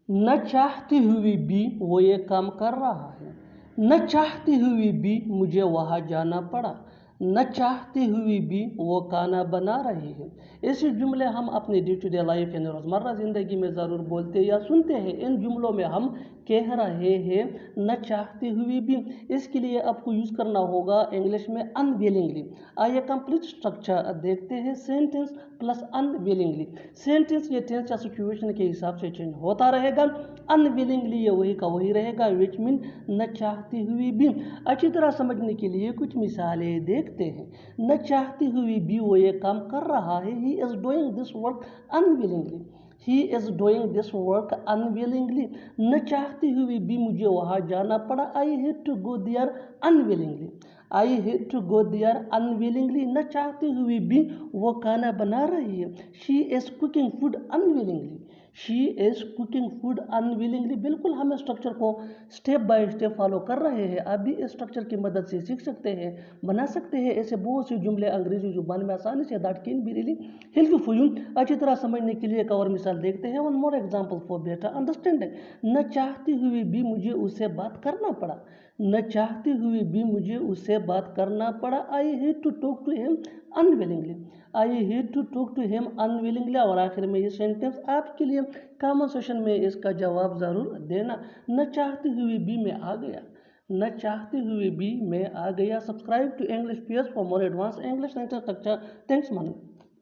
न चाहती हुई भी वो ये काम कर रहा है, न चाहती हुई भी मुझे वहाँ जाना पड़ा, न चाहती हुई भी वो खाना बना रही है। ऐसे जुमले हम अपने डे टू डे लाइफ यानी रोज़मर्रा ज़िंदगी में ज़रूर बोलते या सुनते हैं। इन जुमलों में हम कह रहे हैं न चाहती हुई भी। इसके लिए आपको यूज़ करना होगा इंग्लिश में अनविलिंगली। आइए कंप्लीट स्ट्रक्चर देखते हैं। Sentence plus unwillingly. सेंटेंस ये टेंस या सिचुएशन के हिसाब से चेंज होता रहेगा। अनविलिंगली ये वही का वही रहेगा, विच मीन न चाहती हुई भी। अच्छी तरह समझने के लिए कुछ मिसालें देखते हैं। न चाहती हुई भी वो ये काम कर रहा है। He is doing this work unwillingly. He is doing this work unwillingly. न चाहती हुई भी मुझे वहाँ जाना पड़ा। I had to go there unwillingly. I had to go there unwillingly. न चाहती हुई भी वो खाना बना रही है। She is cooking food unwillingly. She is cooking food unwillingly. बिल्कुल हम स्ट्रक्चर को स्टेप बाय स्टेप फॉलो कर रहे हैं। आप भी इस स्ट्रक्चर की मदद से सीख सकते हैं, बना सकते हैं ऐसे बहुत से जुमले अंग्रेजी जुबान में आसानी से। That can be really helpful for you. अच्छी तरह समझने के लिए एक और मिसाल देखते हैं। One more example for better understanding. न चाहती हुई भी मुझे उससे बात करना पड़ा। न चाहती हुई भी मुझे उससे बात करना पड़ा। I had to talk to him unwillingly. I had to talk to him unwillingly. और आखिर में ये सेंटेंस आपके लिए कमेंट सेशन में इसका जवाब ज़रूर देना। न चाहती हुई भी मैं आ गया। न चाहती हुई भी मैं आ गया। Subscribe to English PS for more advance English structure. Thanks मन।